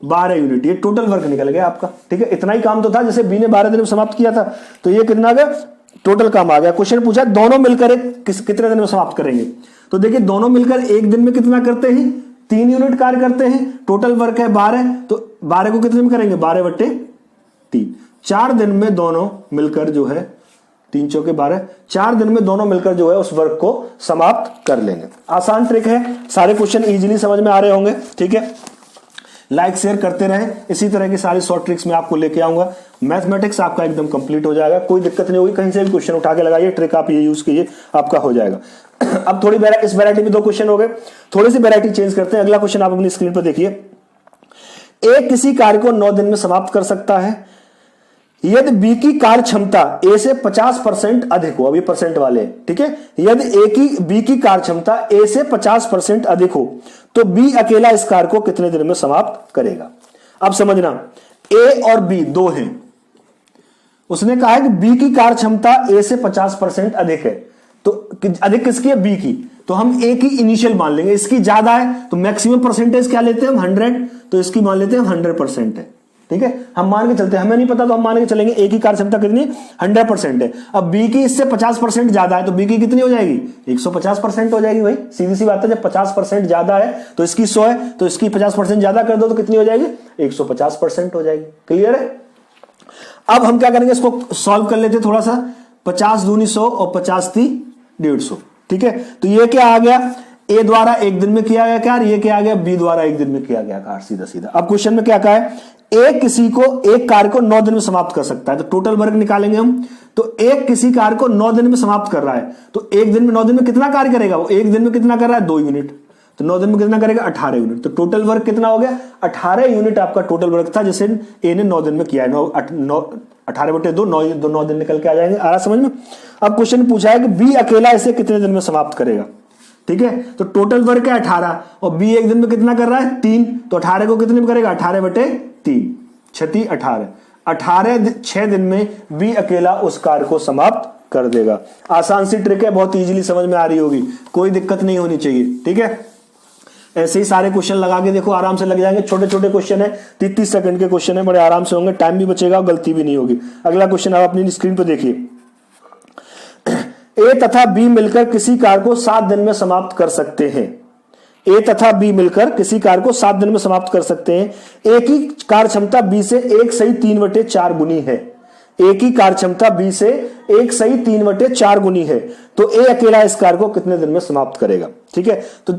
12 यूनिट। ये टोटल वर्क निकल गया आपका, ठीक है। इतना ही काम तो था, जैसे बी ने 12 दिन में समाप्त किया था, तो ये कितना आ गया? टोटल काम आ गया। क्वेश्चन पूछा दोनों मिलकर कितने दिन में समाप्त करेंगे? तो देखिए, दोनों मिलकर एक दिन में कितना करते हैं? 3 यूनिट कार्य करते हैं। टोटल वर्क है 12, तो 12 को कितने में करेंगे? 12/3। 4 दिन में दोनों मिलकर जो है 3 चौके 12, 4 दिन में दोनों मिलकर जो है उस वर्क को समाप्त कर लेंगे। आसान ट्रिक है, सारे क्वेश्चन इजीली समझ में आ रहे होंगे, ठीक है। लाइक शेयर करते रहें, इसी तरह की सारी शॉर्ट ट्रिक्स में आपको लेके आऊंगा। मैथमेटिक्स आपका एकदम कंप्लीट हो जाएगा, कोई दिक्कत नहीं होगी, कहीं से भी क्वेश्चन उठा के लगाइए, ट्रिक आप ये यूज कीजिए, आपका हो जाएगा। अब थोड़ी इस वैरायटी में 2 क्वेश्चन हो गए, थोड़ी सी वैरायटी चेंज करते हैं। अगला क्वेश्चन आप अपनी स्क्रीन पर देखिए। ए किसी कार्य को 9 दिन में समाप्त कर सकता है यदि बी की कार्य क्षमता ए से 50% अधिक हो। अभी परसेंट वाले, ठीक है। यदि बी की कार्य क्षमता ए से 50% अधिक हो तो बी अकेला इस कार्य को कितने दिन में समाप्त करेगा? अब समझना, ए और बी 2 हैं। उसने कहा है कि बी की कार्य क्षमता ए से 50% अधिक है, तो अधिक किसकी है? बी की। तो हम ए की इनिशियल मान लेंगे, इसकी ज्यादा है तो मैक्सिमम परसेंटेज क्या लेते हैं हम? 100। तो इसकी मान लेते हैं 100% है, ठीक है। हम मान के चलते हैं, हमें नहीं पता तो हम मान के चलेंगे ए की कार्य क्षमता कितनी? 100% है। अब बी की इससे 50% ज्यादा है, तो बी की कितनी हो जाएगी? 150% हो जाएगी भाई, सीधी सी बात है। जब 50% ज्यादा है तो इसकी 100 है, तो इसकी 50% ज्यादा कर दो तो कितनी हो जाएगी? 150% हो जाएगी। क्लियर है? अब हम क्या करेंगे, इसको सॉल्व कर लेते थोड़ा सा। 50 दूनी 100 और 50 × 150, ठीक है। तो ये क्या आ गया? ए द्वारा एक दिन में किया गया कार्य, ये क्या आ गया? बी द्वारा एक दिन में किया गया कार्य, सीधा सीधा। अब क्वेश्चन में क्या कहा है? एक किसी को एक कार्य को 9 दिन में समाप्त कर सकता है, तो टोटल वर्क निकालेंगे हम। तो एक किसी कार्य को 9 दिन में समाप्त कर रहा है, तो एक दिन में 9 दिन में कितना कार्य करेगा? वो एक दिन में कितना कर रहा है? 2 यूनिट। तो 9 दिन में कितना करेगा? 18 यूनिट। तो टोटल वर्क कितना हो गया? 18 यूनिट आपका टोटल वर्क था, जैसे ए ने 9 दिन में किया है। 18/2 9 दिन निकल के आ जाएंगे। आ रहा समझ में? अब क्वेश्चन पूछा है कि बी अकेला इसे कितने दिन में समाप्त करेगा, ठीक है। तो टोटल वर्क है 18 और बी एक दिन में कितना कर रहा है? 3। तो 18 को कितने में करेगा? 18/3, 6 18। 6 दिन में बी अकेला उस कार्य को समाप्त कर देगा। आसान सी ट्रिक है, बहुत इजीली समझ में आ रही होगी, कोई दिक्कत नहीं होनी चाहिए, ठीक है। ऐसे ही सारे क्वेश्चन लगा के देखो, आराम से लग जाएंगे। छोटे छोटे क्वेश्चन है, 30 सेकंड के क्वेश्चन है, बड़े आराम से होंगे, टाइम भी बचेगा और गलती भी नहीं होगी। अगला क्वेश्चन आप अपनी स्क्रीन पर देखिए। ए तथा बी मिलकर किसी कार्य को 7 दिन में समाप्त कर सकते हैं। ए तथा बी मिलकर किसी कार्य को 7 दिन में समाप्त कर सकते हैं। ए की कार्य क्षमता बी से 1/3 गुनी है। ए की कार्य क्षमता बी से 1/3 गुनी है, तो ए अकेला इस कार्य को कितने दिन में समाप्त करेगा? ठीक है। तो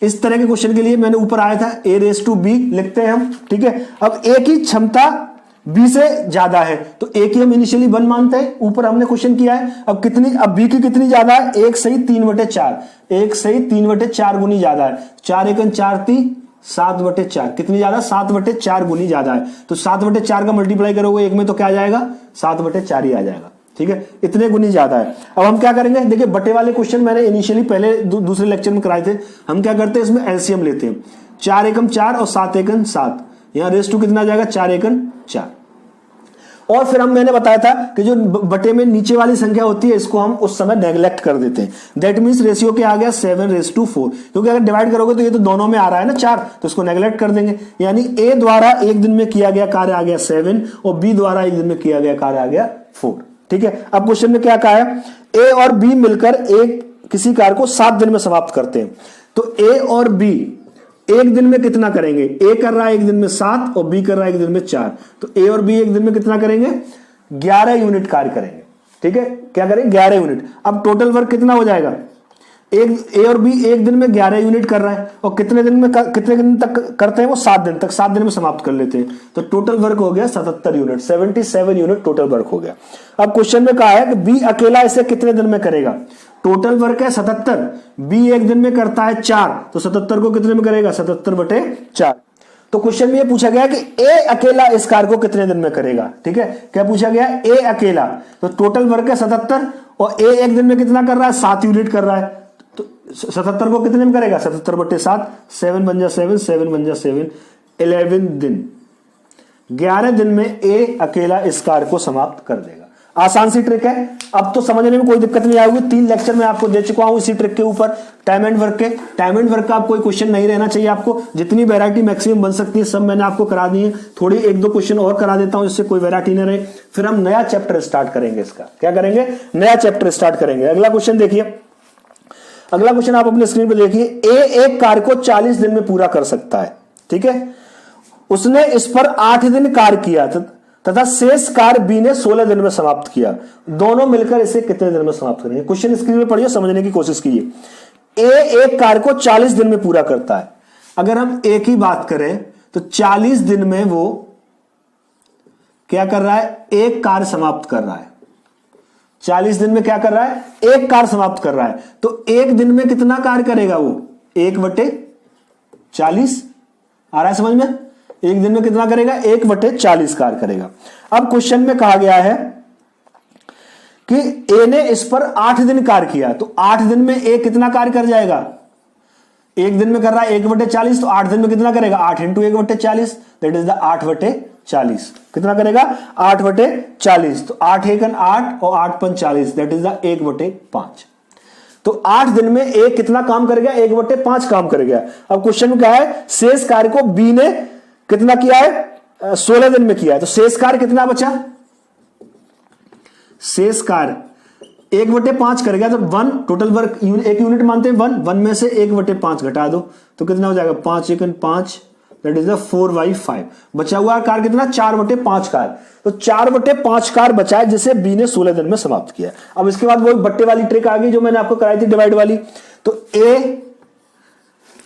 इस तरह के क्वेश्चन के लिए मैंने ऊपर आया था A/B लिखते हैं हम, ठीक है। अब ए की क्षमता बी से ज्यादा है, तो ए की हम इनिशियली 1 मानते हैं, ऊपर हमने क्वेश्चन किया है। अब बी की कितनी ज्यादा है? 1/3 1/3 गुनी ज्यादा है। 4 × 4 = 7/4। कितनी ज्यादा? 7/4 गुनी ज्यादा है। तो 7/4 का मल्टीप्लाई करोगे एक में तो क्या आ जाएगा? 7/4 ही आ जाएगा, ठीक है। इतने गुनी ज्यादा है। अब हम क्या करेंगे, देखिए बटे वाले क्वेश्चन मैंने इनिशियली पहले दूसरे लेक्चर में कराए थे। हम क्या करते हैं, इसमें एलसीएम लेते हैं। 4 × 4 और 7 × 7, यहां रेस टू कितना आ जाएगा? 4 × 4। और फिर मैंने बताया था कि जो बटे में नीचे वाली संख्या होती है, इसको हम उस समय नेग्लेक्ट कर देते हैं। दैट मींस रेशियो क्या आ गया? 7/4, क्योंकि अगर डिवाइड करोगे तो ये तो दोनों में आ रहा है ना 4, तो इसको नेग्लेक्ट कर देंगे। यानी ए द्वारा एक दिन में किया गया कार्य आ गया 7 और बी द्वारा एक दिन में किया गया कार्य आ गया 4। ठीक है। अब क्वेश्चन में क्या कहा है, ए और बी मिलकर एक किसी कार्य को 7 दिन में समाप्त करते हैं। तो ए और बी एक दिन में कितना करेंगे, ए कर रहा है एक दिन में 7 और बी कर रहा है एक दिन में 4, तो ए और बी एक दिन में कितना करेंगे, 11 यूनिट कार्य करेंगे। ठीक है, क्या करेंगे, 11 यूनिट। अब टोटल वर्क कितना हो जाएगा, एक ए और बी एक दिन में 11 यूनिट कर रहा है और कितने दिन तक करते हैं वो, 7 दिन तक, 7 दिन में समाप्त कर लेते हैं। तो टोटल वर्क हो गया 77 यूनिट, 77 यूनिट टोटल वर्क हो गया। अब क्वेश्चन में कहा है कि बी अकेला इसे कितने दिन में करेगा। टोटल वर्क है 77, बी एक दिन में करता है 4, तो 77 को कितने में करेगा, 77/4। तो क्वेश्चन में ये पूछा गया कि ए अकेला इस कार्य को कितने दिन में करेगा। ठीक है, क्या पूछा गया, ए अकेला, तो टोटल वर्क है 77 और ए एक दिन में कितना कर रहा है, 7 यूनिट कर रहा है, तो 77 को कितने में करेगा, 77/7, 7 बन जा 7, 7 बन जा 7, 11 दिन, 11 दिन में ए अकेला इस कार्य को समाप्त कर देगा। आसान सी ट्रिक है, अब तो समझने में कोई दिक्कत नहीं आएगी। 3 लेक्चर में आपको दे चुका हूं इसी ट्रिक के ऊपर, टाइम एंड वर्क के। टाइम एंड वर्क का कोई क्वेश्चन नहीं रहना चाहिए आपको, जितनी वैरायटी मैक्सिमम बन सकती है सब मैंने आपको करा दी है। थोड़ी 1-2 क्वेश्चन और करा देता हूं जिससे कोई वैरायटी न रहे, फिर हम नया चैप्टर स्टार्ट करेंगे। इसका क्या करेंगे, नया चैप्टर स्टार्ट करेंगे। अगला क्वेश्चन देखिए, अगला क्वेश्चन आप अपने स्क्रीन पर देखिए। ए एक कार्य को 40 दिन में पूरा कर सकता है। ठीक है, उसने इस पर 8 दिन कार्य किया तथा शेष कार्य बी ने 16 दिन में समाप्त किया। दोनों मिलकर इसे कितने दिन में समाप्त करेंगे। क्वेश्चन स्क्रीन में पढ़िए, समझने की कोशिश कीजिए। ए एक कार्य को 40 दिन में पूरा करता है। अगर हम ए की बात करें तो 40 दिन में वो क्या कर रहा है, एक कार्य समाप्त कर रहा है। 40 दिन में क्या कर रहा है, एक कार्य समाप्त कर रहा है। तो एक दिन में कितना कार्य करेगा वो, 1/40 आ रहा है समझ में। एक दिन में कितना करेगा, 1/40 कार्य करेगा। अब क्वेश्चन में कहा गया है कि ए ने इस पर 8 दिन कार्य किया, तो 8 दिन में ए कितना कार्य कर जाएगा, एक दिन में कर रहा है 1/40, तो 8 दिन में कितना करेगा, 8 × 1/40, दैट इज द 8/40। कितना करेगा, 8/40, तो 8 × 8 और 8 × 40, दैट इज द 1/5। तो 8 दिन में ए कितना काम कर गया, 1/5 काम कर गया। अब क्वेश्चन में क्या है, शेष कार्य को बी ने कितना किया है, 16 दिन में किया है। तो शेष कार्य कितना बचा, शेष कार्य 1/5 कर गया, तो 1 टोटल वर्क, एक यूनिट मानते हैं 1 में से 1/5 घटा दो तो कितना हो जाएगा, 5 × 5, दैट इज द 4/5। बचा हुआ कार्य कितना, 4/5 कार्य। तो 4/5 कार्य बचा है जिसे बी ने 16 दिन में समाप्त किया। अब इसके बाद वो बट्टे वाली ट्रिक आ गई जो मैंने आपको कराई थी, डिवाइड वाली। तो ए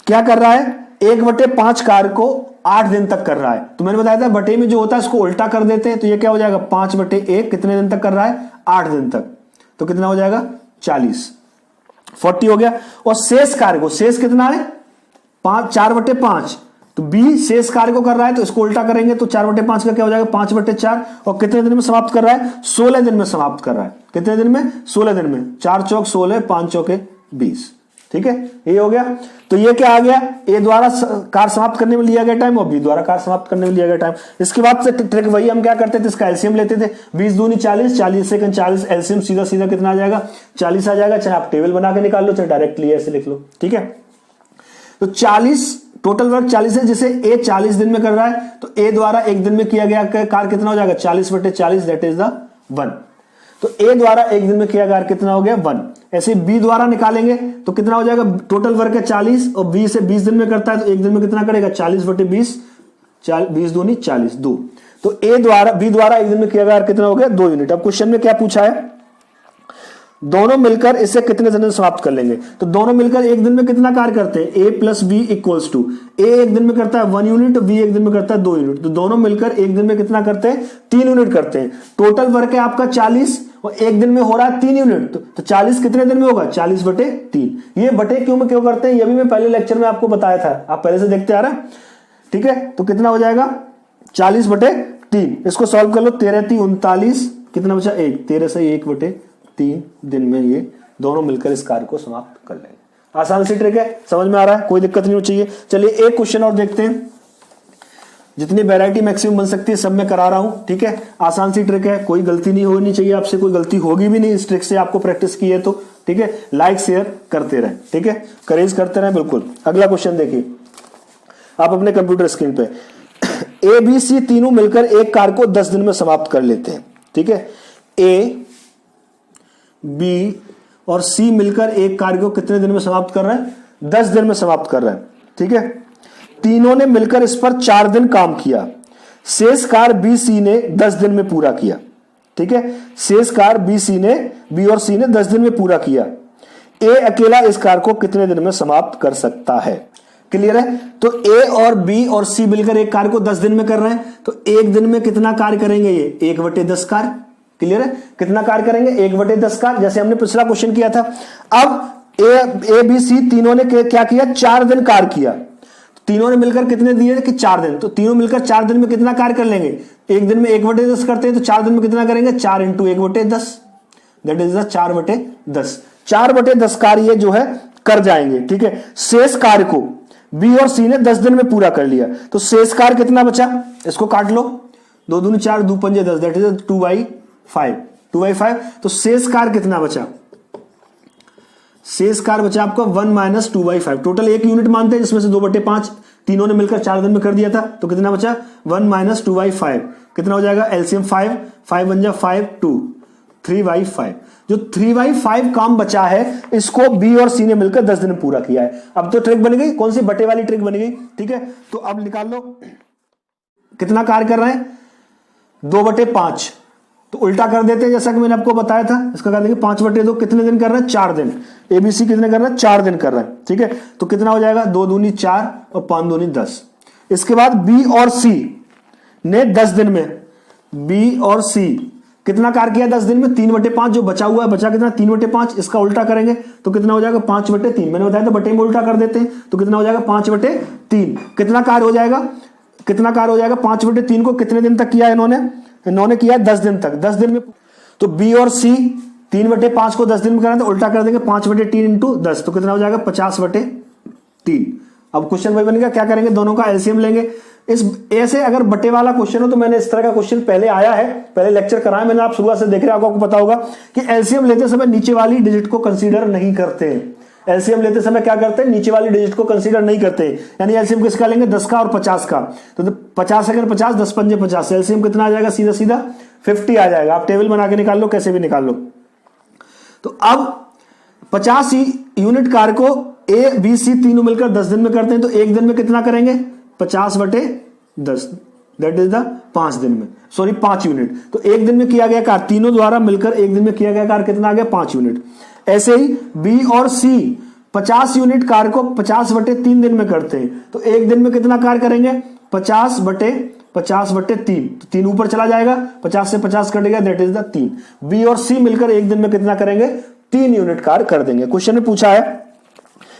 क्या कर रहा है, 1/5 कार्य को 8 दिन तक कर रहा है। तो मैंने बताया था बटे में जो होता है उसको उल्टा कर देते हैं, तो ये क्या हो जाएगा, 5/1 कितने दिन तक कर रहा है, 8 दिन तक, तो कितना हो जाएगा, 40 हो गया। और शेष कार्य को, शेष कितना है, 4/5, तो बी शेष कार्य को कर रहा है तो इसको उल्टा करेंगे तो 4/5 का क्या हो जाएगा, 5/4। और कितने दिन में समाप्त कर रहा है, 16 दिन में समाप्त कर रहा है। कितने दिन में, 16 दिन में। 4 चौक 16, 5 चौके 20। ठीक है, ये हो गया। तो ये क्या आ गया, ए द्वारा कार्य समाप्त करने में लिया गया टाइम और बी द्वारा कार्य समाप्त करने में लिया गया टाइम। इसके बाद से ट्रिक वही हम क्या करते थे, इसका एलसीएम लेते थे। 20 दूनी 40, 40 सेकंड 40, एलसीएम सीधा सीधा कितना आ जाएगा, 40 आ जाएगा। चाहे आप टेबल बना के निकाल लो, चाहे डायरेक्टली ऐसे लिख लो। ठीक है, तो 40 टोटल वर्क 40 है, जिसे ए 40 दिन में कर रहा है, तो ए द्वारा एक दिन में किया गया कार्य कितना हो जाएगा, 40/40, दैट इज द 1। तो ए द्वारा एक दिन में किया कार्य कितना हो गया, 1। ऐसे बी द्वारा निकालेंगे तो कितना हो जाएगा, टोटल वर्क है 40 और बी से 20 दिन में करता है, तो एक दिन में कितना करेगा, 40/20, 20 दूनी 40, 2। तो ए द्वारा, बी द्वारा एक दिन में किया कार्य कितना हो गया, 2 यूनिट। अब क्वेश्चन में क्या पूछा है, दोनों मिलकर इसे कितने दिन में समाप्त कर लेंगे। तो दोनों मिलकर एक दिन में कितना कार्य करते हैं, ए प्लस बी इक्वल्स टू, ए एक दिन में करता है 1 यूनिट, बी एक दिन में करता है 2 यूनिट। तो दोनों मिलकर एक दिन में कितना करते हैं, 3 यूनिट करते हैं। टोटल वर्क है आपका 40 और एक दिन में हो रहा है 3 यूनिट, तो 40 कितने दिन में होगा, 40/3। ये बटे क्यों करते हैं, ये भी मैं पहले लेक्चर में आपको बताया था, आप पहले से देखते आ रहे हैं। ठीक है, तो कितना हो जाएगा, 40/3। इसको सॉल्व कर लो, 13 3 39, कितना बचा 1, 13 से 1/3 दिन में ये दोनों मिलकर इस कार्य को समाप्त कर लेंगे। आसान सी ट्रिक है, समझ में आ रहा है, कोई दिक्कत नहीं हो चाहिए। चलिए एक क्वेश्चन और देखते हैं, जितनी वैरायटी मैक्सिमम बन सकती है सब मैं करा रहा हूं। ठीक है, आसान सी ट्रिक है, कोई गलती नहीं होनी चाहिए आपसे, कोई गलती होगी भी नहीं इस ट्रिक से, आपको प्रैक्टिस की है तो। ठीक है, लाइक शेयर करते रहें, ठीक है, करेज करते रहें बिल्कुल। अगला क्वेश्चन देखिए आप अपने कंप्यूटर स्क्रीन पे, ए बी सी तीनों मिलकर एक कार्य को 10 दिन में समाप्त कर लेते हैं। ठीक है, ए बी और सी मिलकर एक कार्य को कितने दिन में समाप्त कर रहे हैं? 10 दिन में समाप्त कर रहे हैं। ठीक है, तीनों ने मिलकर इस पर 4 दिन काम किया। शेष कार्य बी सी ने 10 दिन में पूरा किया। ठीक है, शेष कार्य बी और सी ने 10 दिन में पूरा किया। ए अकेला इस कार्य को कितने दिन में समाप्त कर सकता है? क्लियर है? तो ए और बी और सी मिलकर एक कार्य को 10 दिन में कर रहे हैं, तो एक दिन में कितना कार्य करेंगे? ये 1/10 कार्य। क्लियर है? कितना कार्य करेंगे? 1/10 कार्य, जैसे हमने पिछला क्वेश्चन किया था। अब ए बी सी तीनों ने क्या किया? 4 दिन कार्य किया। तीनों ने मिलकर कितने दिए कि 4 दिन, तो तीनों मिलकर 4 दिन में कितना कार्य कर लेंगे? एक दिन में 1/10 करते हैं, तो 4 दिन में कितना करेंगे? 4 × 1/10, दैट इज द 4/10। 4/10 कार्य जो है कर जाएंगे। ठीक है, शेष कार्य को बी और सी ने 10 दिन में पूरा कर लिया, तो शेष कार्य कितना बचा? इसको काट लो, 2 दूनी 4, 2 पंजे 10, दैट इज 2/5। तो शेष कार्य कितना बचा? शेष कार्य बचा आपका 1 - 2/5। टोटल 1 यूनिट मानते हैं, जिसमें से 2/5 तीनों ने मिलकर 4 दिन में कर दिया था, तो कितना बचा? 1 - 2/5। कितना हो जाएगा? एलसीएम 5, 5 × 1 = 5, 2, 3/5। जो 3/5 काम बचा है, इसको बी और सी ने मिलकर 10 दिन में पूरा किया है। अब तो ट्रिक बन गई, कौन सी? बटे वाली ट्रिक बन गई। ठीक है, तो अब निकाल लो कितना कार्य कर रहे हैं? 2/5। तो उल्टा कर देते हैं, जैसा कि मैंने आपको बताया था। इसका कर देंगे 5/2। कितने दिन कर रहे हैं? 4 दिन। एबीसी कितने कर रहे हैं? 4 दिन कर रहे हैं। ठीक है, तो कितना हो जाएगा? 2 दूनी 4 और 5 दूनी 10। इसके बाद बी और सी ने 10 दिन में, बी और सी कितना कार्य किया 10 दिन में? 3/5। जो बचा हुआ है, बचा कितना? 3/5। इसका उल्टा करेंगे तो कितना हो जाएगा? 5/3। मैंने बताया था बटे में उल्टा कर देते हैं, तो कितना हो जाएगा? 5/3। कितना कार्य हो जाएगा? 5/3 को कितने दिन तक किया इन्होंने किया 10 दिन तक। 10 दिन में, तो बी और सी 3/5 को 10 दिन में करें तो उल्टा कर देंगे 5/3 × 10, तो कितना हो जाएगा? 50/3। अब क्वेश्चन वही बनेगा, क्या करेंगे? दोनों का एलसीएम लेंगे। इस ऐसे अगर बटे वाला क्वेश्चन हो, तो मैंने इस तरह का क्वेश्चन पहले आया है, पहले लेक्चर कराया मैंने, आप शुरुआत से देख रहे हैं, आपको पता होगा कि एलसीएम लेते समय नीचे वाली डिजिट को कंसीडर नहीं करते हैं। एलसीएम लेते समय क्या करते हैं? नीचे वाली डिजिट को कंसीडर नहीं करते। यानी एलसीएम किसका लेंगे? 10 का और 50 का। तो 50 अगर 50, 10 पंजे 50, एलसीएम कितना आ जाएगा? सीधा 50 आ जाएगा। आप टेबल बना के निकाल लो, कैसे भी निकाल लो। तो अब 50 यूनिट कार्य को ए बी सी तीनों मिलकर 10 दिन में करते हैं, तो एक दिन में कितना करेंगे? 50/10, दैट इज द 5 दिन में, सॉरी 5 यूनिट। तो एक दिन में किया गया कार्य, तीनों द्वारा मिलकर एक दिन में किया गया कार्य कितना आ गया? 5 यूनिट। ऐसे ही बी और सी 50 यूनिट कार्य को 50/3 दिन में करते हैं, तो एक दिन में कितना कार्य करेंगे? 50/3। तो 3 ऊपर चला जाएगा, 50 से 50 कटेगा, दैट इज द 3। बी और सी मिलकर एक दिन में कितना करेंगे? 3 यूनिट कार्य कर देंगे। क्वेश्चन में पूछा है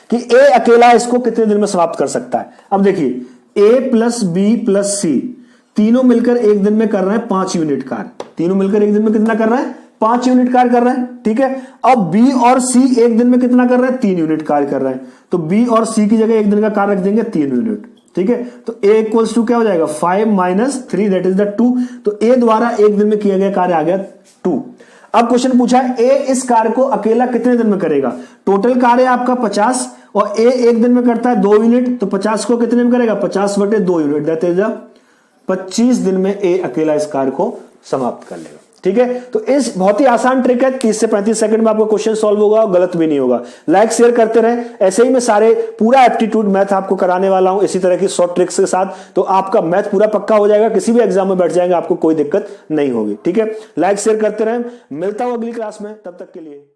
कि ए अकेला इसको कितने दिन में समाप्त कर सकता है। अब देखिए, ए प्लस बी प्लस सी तीनों मिलकर एक दिन में कर रहे हैं 5 यूनिट कार्य। तीनों मिलकर एक दिन में कितना कर रहे हैं? 5 यूनिट कार्य कर रहे हैं। ठीक है, अब बी और सी एक दिन में कितना कर रहे हैं? 3 यूनिट कार्य कर रहे हैं। तो बी और सी की जगह एक दिन का कार्य रख देंगे 3 यूनिट। ठीक है, तो ए इक्वल्स टू क्या हो जाएगा? 5 - 3, दैट इज द 2। तो ए द्वारा एक दिन में किया गया कार्य आ गया 2। अब क्वेश्चन पूछा है ए इस कार्य को अकेला कितने दिन में करेगा? टोटल कार्य आपका 50 और ए एक दिन में करता है 2 यूनिट, तो 50 को कितने में करेगा? 50/2 यूनिट, दैट इज 25 दिन में ए अकेला इस कार्य को समाप्त कर लेगा। ठीक है, तो इस बहुत ही आसान ट्रिक है, 30 से 35 सेकंड में आपका क्वेश्चन सॉल्व होगा और गलत भी नहीं होगा। लाइक शेयर करते रहे, ऐसे ही मैं सारे पूरा एप्टीट्यूड मैथ आपको कराने वाला हूं इसी तरह की शॉर्ट ट्रिक्स के साथ, तो आपका मैथ पूरा पक्का हो जाएगा, किसी भी एग्जाम में बैठ जाएंगे, आपको कोई दिक्कत नहीं होगी। ठीक है, लाइक शेयर करते रहे, मिलता हूं अगली क्लास में, तब तक के लिए।